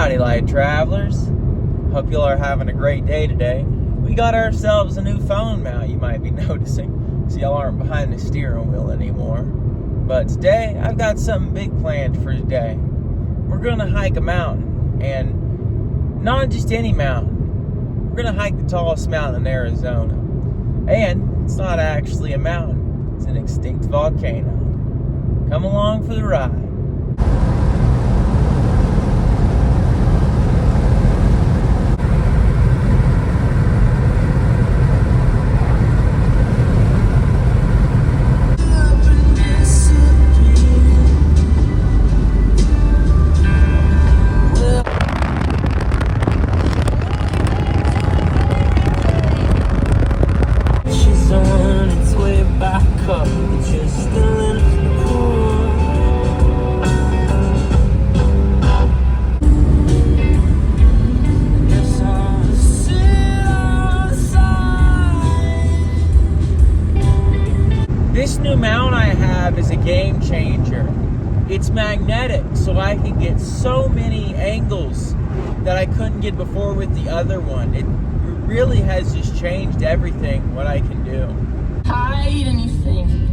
Howdy, light travelers. Hope y'all are having a great day today. We got ourselves a new phone mount, you might be noticing, so y'all aren't behind the steering wheel anymore. But today, I've got something big planned for today. We're gonna hike a mountain, and not just any mountain. We're gonna hike the tallest mountain in Arizona. And it's not actually a mountain, it's an extinct volcano. Come along for the ride. This new mount I have is a game changer. It's magnetic, so I can get so many angles that I couldn't get before with the other one. It really has just changed everything, what I can do. Hide anything.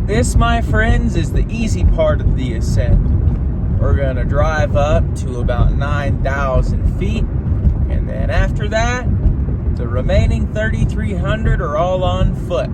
This, my friends, is the easy part of the ascent. We're gonna drive up to about 9,000 feet. And then after that, the remaining 3,300 are all on foot.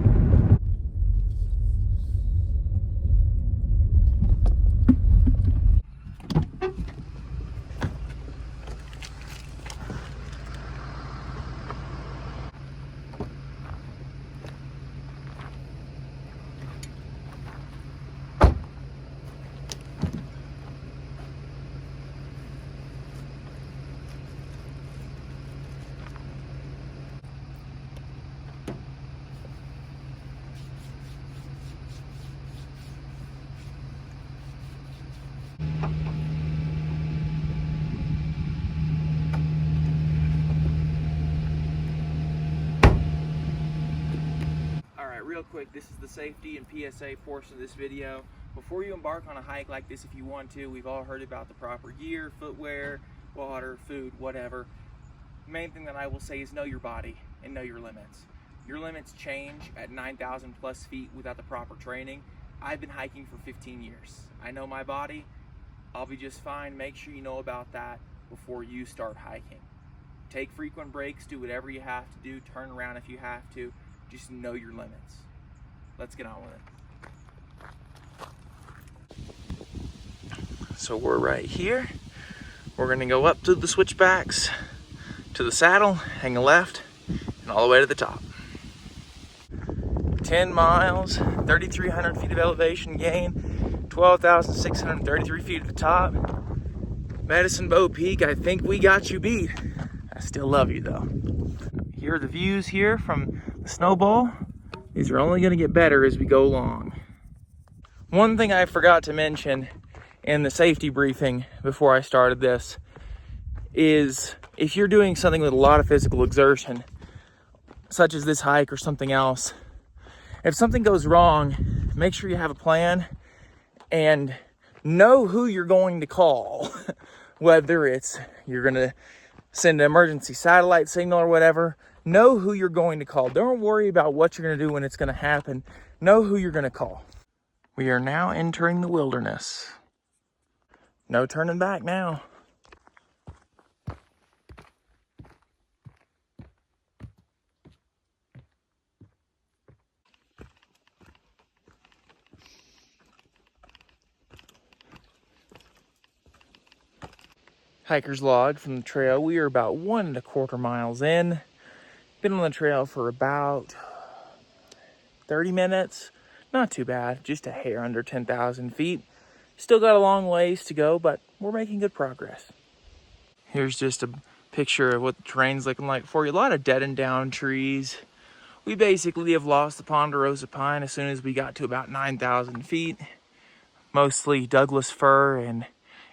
Real quick, this is the safety and PSA portion of this video. Before you embark on a hike like this, if you want to, we've all heard about the proper gear, footwear, water, food, whatever. The main thing that I will say is know your body and know your limits. Your limits change at 9,000 plus feet without the proper training. I've been hiking for 15 years. I know my body. I'll be just fine. Make sure you know about that before you start hiking. Take frequent breaks, do whatever you have to do, turn around if you have to. Just know your limits. Let's get on with it. So we're right here. We're gonna go up to the switchbacks, to the saddle, hang a left, and all the way to the top. 10 miles, 3,300 feet of elevation gain, 12,633 feet at the top. Medicine Bow Peak, I think we got you beat. I still love you though. Here are the views here from the snowball. These are only gonna get better as we go along. One thing I forgot to mention in the safety briefing before I started this is if you're doing something with a lot of physical exertion, such as this hike or something else, if something goes wrong, make sure you have a plan and know who you're going to call. Whether it's you're gonna send an emergency satellite signal or whatever, know who you're going to call. Don't worry about what you're going to do when it's going to happen. Know who you're going to call. We are now entering the wilderness. No turning back now. Hiker's log from the trail. We are about 1¼ miles in. Been on the trail for about 30 minutes. Not too bad, just a hair under 10,000 feet. Still got a long ways to go, but we're making good progress. Here's just a picture of what the terrain's looking like for you. A lot of dead and down trees. We basically have lost the ponderosa pine as soon as we got to about 9,000 feet. Mostly Douglas fir and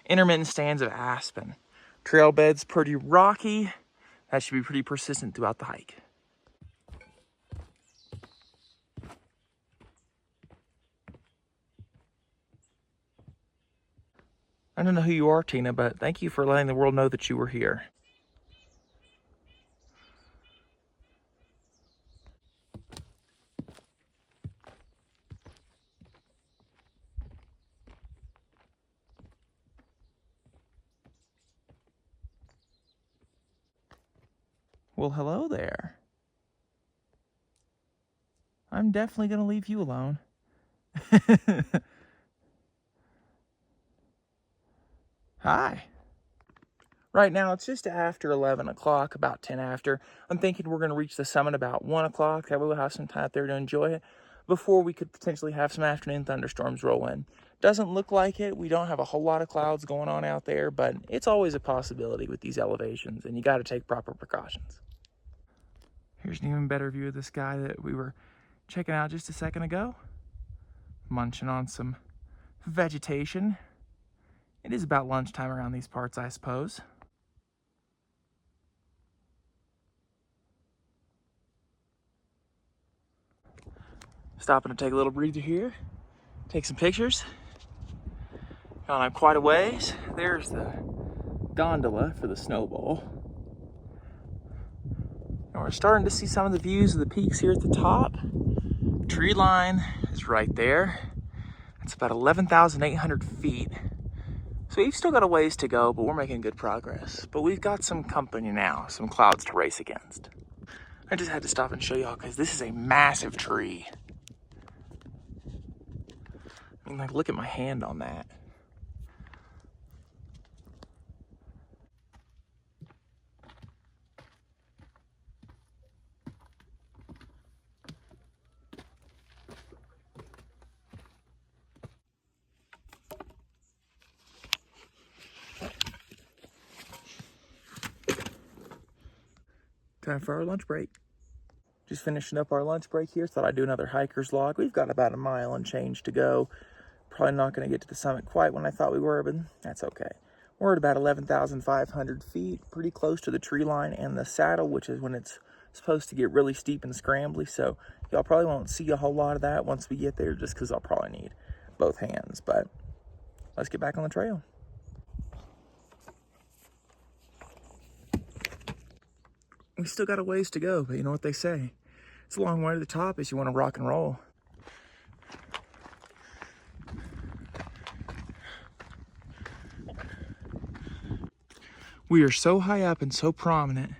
intermittent stands of aspen. Trail bed's pretty rocky. That should be pretty persistent throughout the hike. don't know who you are, Tina, but thank you for letting the world know that you were here. Well, hello there. I'm definitely going to leave you alone. Hi. Right now, it's just after 11 o'clock, about 10 after. I'm thinking we're going to reach the summit about 1 o'clock. That way we'll have some time out there to enjoy it before we could potentially have some afternoon thunderstorms roll in. Doesn't look like it. We don't have a whole lot of clouds going on out there, but it's always a possibility with these elevations, and you got to take proper precautions. Here's an even better view of the sky that we were checking out just a second ago. Munching on some vegetation. It is about lunchtime around these parts, I suppose. Stopping to take a little breather here, take some pictures. Gone up quite a ways. There's the gondola for the snowball. And we're starting to see some of the views of the peaks here at the top. Tree line is right there. It's about 11,800 feet. So we've still got a ways to go, but we're making good progress. But we've got some company now, some clouds to race against. I just had to stop and show y'all because this is a massive tree. I mean, like, look at my hand on that. Time for our lunch break. Just finishing up our lunch break here. Thought I'd do another hiker's log. We've got about a mile and change to go. Probably not going to get to the summit quite when I thought we were, but that's okay. We're at about 11,500 feet, pretty close to the tree line and the saddle, which is when it's supposed to get really steep and scrambly. So y'all probably won't see a whole lot of that once we get there, just because I'll probably need both hands. But let's get back on the trail. We still got a ways to go, but you know what they say. It's a long way to the top if you want to rock and roll. We are so high up and so prominent,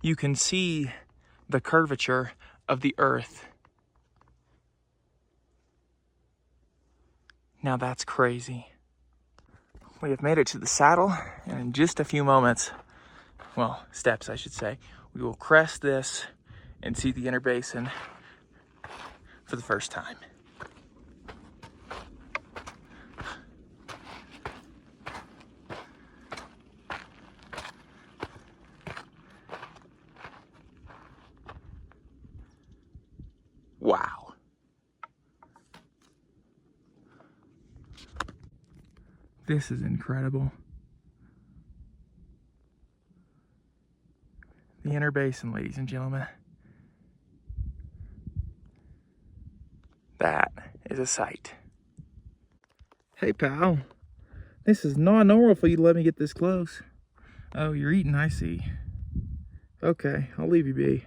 you can see the curvature of the earth. Now that's crazy. We have made it to the saddle, and in just a few moments, well, steps I should say, we will crest this and see the inner basin for the first time. Wow. This is incredible. The inner basin, ladies and gentlemen. That is a sight. Hey, pal. This is not normal for you to let me get this close. Oh, you're eating, I see. Okay, I'll leave you be.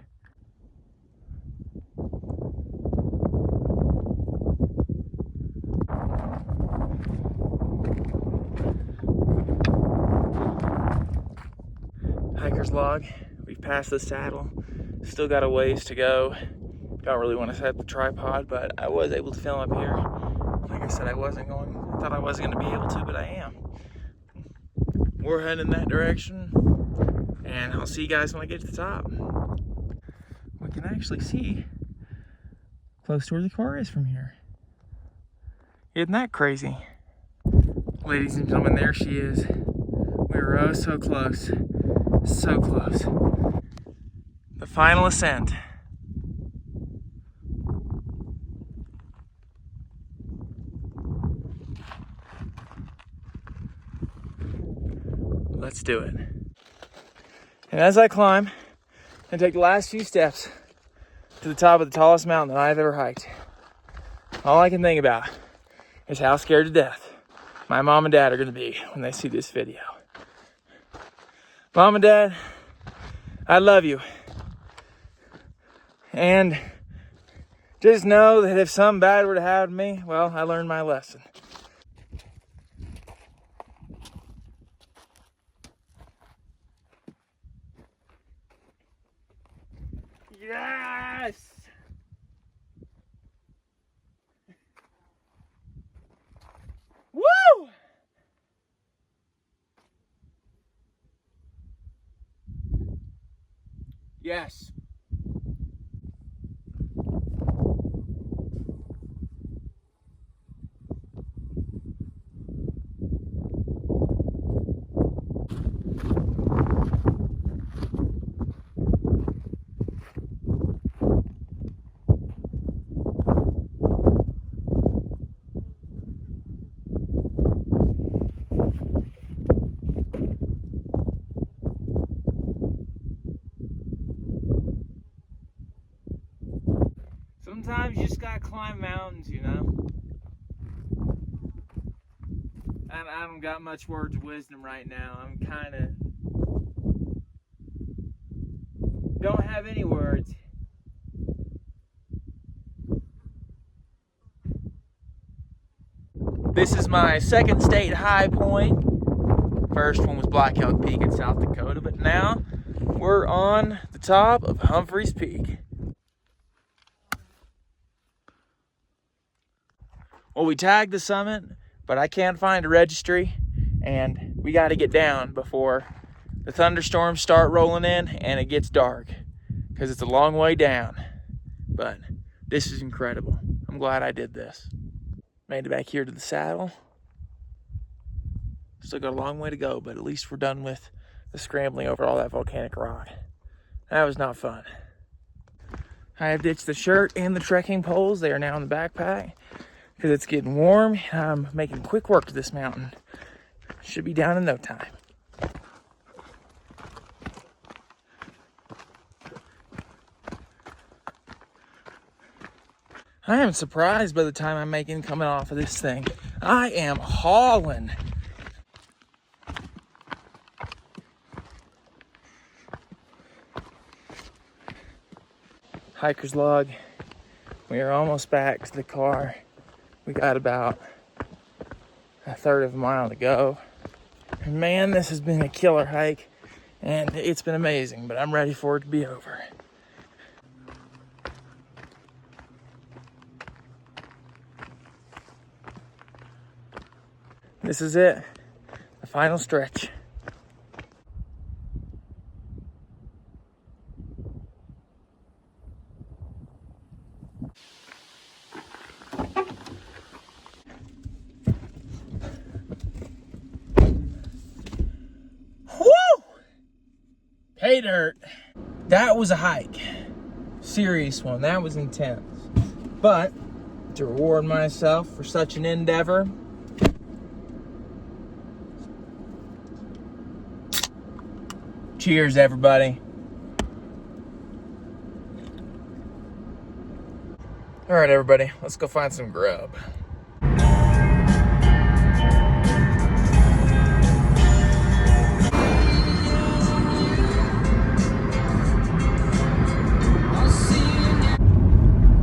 Hiker's log. We've passed the saddle. Still got a ways to go. Don't really want to set up the tripod, but I was able to film up here. Like I said, I thought I wasn't going to be able to, but I am. We're heading in that direction, and I'll see you guys when I get to the top. We can actually see close to where the car is from here. Isn't that crazy? Ladies and gentlemen, there she is. We were oh so close. So close. The final ascent. Let's do it. And as I climb and take the last few steps to the top of the tallest mountain that I've ever hiked, all I can think about is how scared to death my mom and dad are gonna be when they see this video. Mom and Dad, I love you. And just know that if something bad were to happen to me, well, I learned my lesson. Yes! Woo! Yes. Sometimes you just gotta climb mountains, you know? I don't got much words of wisdom right now. I'm kinda... don't have any words. This is my second state high point. First one was Black Elk Peak in South Dakota, but now we're on the top of Humphrey's Peak. Well, we tagged the summit, but I can't find a registry, and we got to get down before the thunderstorms start rolling in and it gets dark, because it's a long way down. But this is incredible. I'm glad I did this. Made it back here to the saddle. Still got a long way to go, but at least we're done with the scrambling over all that volcanic rock. That was not fun. I have ditched the shirt and the trekking poles. They are now in the backpack because it's getting warm. I'm making quick work of this mountain. Should be down in no time. I am surprised by the time I'm making coming off of this thing. I am hauling. Hiker's log. We are almost back to the car. We got about a third of a mile to go. And man, this has been a killer hike and it's been amazing, but I'm ready for it to be over. This is it, the final stretch. Woo! Pay dirt. That was a hike. Serious one, that was intense. But to reward myself for such an endeavor, cheers, everybody. All right, everybody, let's go find some grub.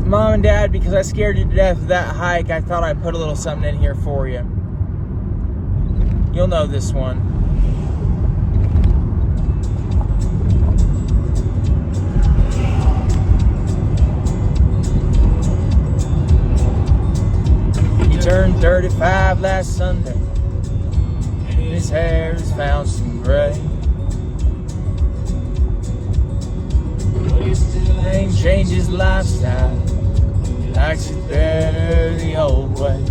Mom and Dad, because I scared you to death of that hike, I thought I'd put a little something in here for you. You'll know this one. Turned 35 last Sunday, and his hair has found some gray. But he still ain't changed his lifestyle, likes it better the old way.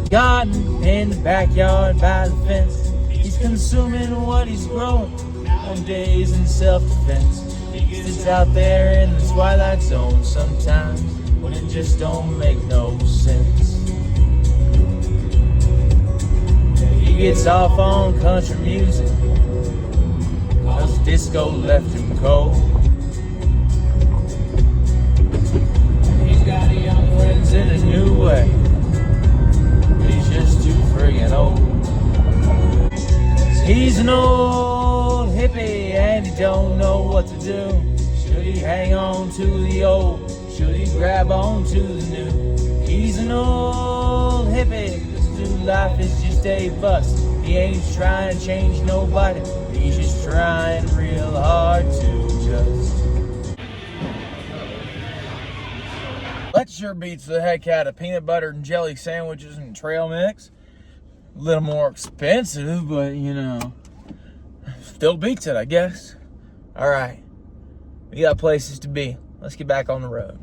Garden in the backyard by the fence, he's consuming what he's growing on days in self-defense. He sits out there in the twilight zone sometimes when it just don't make no sense. He gets off on country music, cause disco left him cold. He's got young friends in a new way, but he's just too friggin' old. He's an old hippie and he don't know what to do. Should he hang on to the old? Should he grab on to the new? He's an old hippie. This new life is just a bust. He ain't trying to change nobody. He's just trying real hard to just. That sure beats the heck out of peanut butter and jelly sandwiches and trail mix. A little more expensive, but you know, still beats it, I guess. All right, we got places to be. Let's get back on the road.